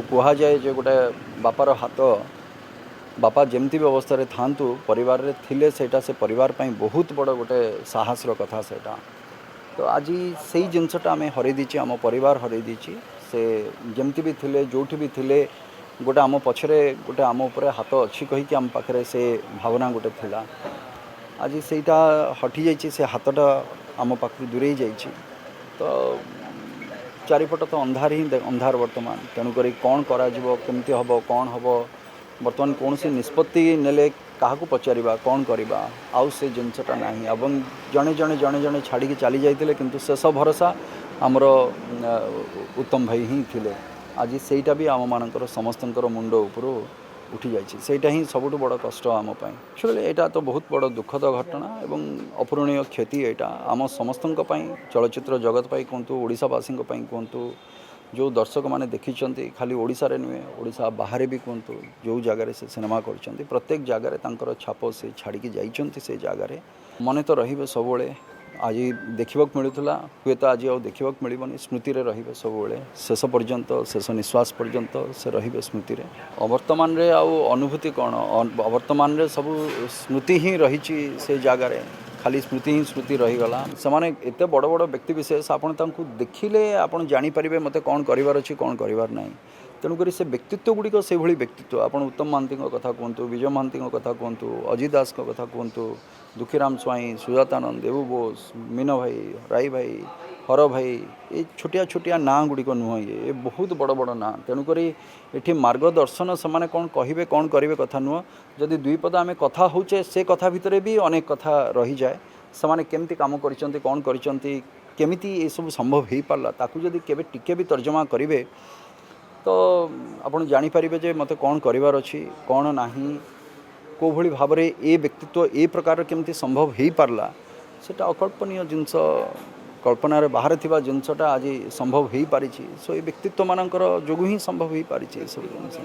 କୁହାଯାଏ ଯେ ଗୋଟେ ବାପାର ହାତ ବାପା ଯେମିତି ବି ଅବସ୍ଥାରେ ଥାଆନ୍ତୁ ପରିବାରରେ ଥିଲେ ସେଇଟା ସେ ପରିବାର ପାଇଁ ବହୁତ ବଡ଼ ଗୋଟେ ସାହସର କଥା ସେଇଟା। ତ ଆଜି ସେଇ ଜିନିଷଟା ଆମେ ହରେଇ ଦେଇଛି, ଆମ ପରିବାର ହରେଇ ଦେଇଛି। ସେ ଯେମିତି ବି ଥିଲେ ଯେଉଁଠି ବି ଥିଲେ ଗୋଟେ ଆମ ପଛରେ ଗୋଟେ ଆମ ଉପରେ ହାତ ଅଛି କହିକି ଆମ ପାଖରେ ସେ ଭାବନା ଗୋଟେ ଥିଲା। ଆଜି ସେଇଟା ହଟିଯାଇଛି, ସେ ହାତଟା ଆମ ପାଖରୁ ଦୂରେଇ ଯାଇଛି। ତ ଚାରିପଟ ତ ଅନ୍ଧାର ହିଁ ଅନ୍ଧାର ବର୍ତ୍ତମାନ। ତେଣୁକରି କ'ଣ କରାଯିବ, କେମିତି ହେବ, କ'ଣ ହେବ, ବର୍ତ୍ତମାନ କୌଣସି ନିଷ୍ପତ୍ତି ନେଲେ କାହାକୁ ପଚାରିବା, କ'ଣ କରିବା, ଆଉ ସେ ଜିନିଷଟା ନାହିଁ। ଏବଂ ଜଣେ ଜଣେ ଜଣେ ଜଣେ ଛାଡ଼ିକି ଚାଲି ଯାଇଥିଲେ, କିନ୍ତୁ ଶେଷ ଭରସା ଆମର ଉତ୍ତମ ଭାଇ ହିଁ ଥିଲେ। ଆଜି ସେଇଟା ବି ଆମମାନଙ୍କର ସମସ୍ତଙ୍କର ମୁଣ୍ଡ ଉପରୁ ଉଠି ଯାଇଛି। ସେଇଟା ହିଁ ସବୁଠୁ ବଡ଼ କଷ୍ଟ ଆମ ପାଇଁ। ଆକ୍ଚୁଆଲି ଏଇଟା ତ ବହୁତ ବଡ଼ ଦୁଃଖଦ ଘଟଣା ଏବଂ ଅପୂରଣୀୟ କ୍ଷତି। ଏଇଟା ଆମ ସମସ୍ତଙ୍କ ପାଇଁ, ଚଳଚ୍ଚିତ୍ର ଜଗତ ପାଇଁ କୁହନ୍ତୁ, ଓଡ଼ିଶାବାସୀଙ୍କ ପାଇଁ କୁହନ୍ତୁ, ଯେଉଁ ଦର୍ଶକମାନେ ଦେଖିଛନ୍ତି, ଖାଲି ଓଡ଼ିଶାରେ ନୁହେଁ ଓଡ଼ିଶା ବାହାରେ ବି କୁହନ୍ତୁ, ଯେଉଁ ଜାଗାରେ ସେ ସିନେମା କରିଛନ୍ତି ପ୍ରତ୍ୟେକ ଜାଗାରେ ତାଙ୍କର ଛାପ ସେ ଛାଡ଼ିକି ଯାଇଛନ୍ତି। ସେ ଜାଗାରେ ମନେ ତ ରହିବେ ସବୁବେଳେ। ଆଜି ଦେଖିବାକୁ ମିଳୁଥିଲା, ହୁଏତ ଆଜି ଆଉ ଦେଖିବାକୁ ମିଳିବନି, ସ୍ମୃତିରେ ରହିବେ ସବୁବେଳେ। ଶେଷ ପର୍ଯ୍ୟନ୍ତ, ଶେଷ ନିଶ୍ୱାସ ପର୍ଯ୍ୟନ୍ତ ସେ ରହିବେ ସ୍ମୃତିରେ। ବର୍ତ୍ତମାନରେ ଆଉ ଅନୁଭୂତି କ'ଣ, ବର୍ତ୍ତମାନରେ ସବୁ ସ୍ମୃତି ହିଁ ରହିଛି ସେ ଜାଗାରେ। ଖାଲି ସ୍ମୃତି ହିଁ ସ୍ମୃତି ରହିଗଲା। ସେମାନେ ଏତେ ବଡ଼ ବଡ଼ ବ୍ୟକ୍ତିବିଶେଷ, ଆପଣ ତାଙ୍କୁ ଦେଖିଲେ ଆପଣ ଜାଣିପାରିବେ ମୋତେ କ'ଣ କରିବାର ଅଛି, କ'ଣ କରିବାର ନାହିଁ। ତେଣୁକରି ସେ ବ୍ୟକ୍ତିତ୍ୱ ଗୁଡ଼ିକ ସେଭଳି ବ୍ୟକ୍ତିତ୍ୱ। ଆପଣ ଉତ୍ତମ ମହାନ୍ତିଙ୍କ କଥା କୁହନ୍ତୁ, ବିଜୟ ମହାନ୍ତିଙ୍କ କଥା କୁହନ୍ତୁ, ଅଜିତ ଦାସଙ୍କ କଥା କୁହନ୍ତୁ, ଦୁଃଖୀରାମ ସ୍ୱାଇଁ, ସୁଜାତାନନ୍ଦ, ଦେବୁ ବୋଷ, ମୀନ ଭାଇ, ରାଇ ଭାଇ, ହର ଭାଇ, ଏ ଛୋଟିଆ ଛୋଟିଆ ନାଁ ଗୁଡ଼ିକ ନୁହଁ, ଏ ବହୁତ ବଡ଼ ବଡ଼ ନାଁ। ତେଣୁକରି ଏଠି ମାର୍ଗଦର୍ଶନ ସେମାନେ କ'ଣ କହିବେ, କ'ଣ କରିବେ କଥା ନୁହଁ। ଯଦି ଦୁଇ ପଦ ଆମେ କଥା ହେଉଛେ, ସେ କଥା ଭିତରେ ବି ଅନେକ କଥା ରହିଯାଏ। ସେମାନେ କେମିତି କାମ କରିଛନ୍ତି, କ'ଣ କରିଛନ୍ତି, କେମିତି ଏସବୁ ସମ୍ଭବ ହୋଇପାରିଲା, ତାକୁ ଯଦି କେବେ ଟିକେ ବି ତର୍ଜମା କରିବେ ତ ଆପଣ ଜାଣିପାରିବେ ଯେ ମୋତେ କ'ଣ କରିବାର ଅଛି, କ'ଣ ନାହିଁ, କେଉଁଭଳି ଭାବରେ ଏ ବ୍ୟକ୍ତିତ୍ୱ ଏ ପ୍ରକାର କେମିତି ସମ୍ଭବ ହୋଇପାରିଲା। ସେଇଟା ଅକଳ୍ପନୀୟ ଜିନିଷ, କଳ୍ପନାରେ ବାହାରେ ଥିବା ଜିନିଷଟା ଆଜି ସମ୍ଭବ ହୋଇପାରିଛି। ସୋ ଏ ବ୍ୟକ୍ତିତ୍ୱମାନଙ୍କର ଯୋଗୁଁ ହିଁ ସମ୍ଭବ ହୋଇପାରିଛି ଏସବୁ ଜିନିଷ।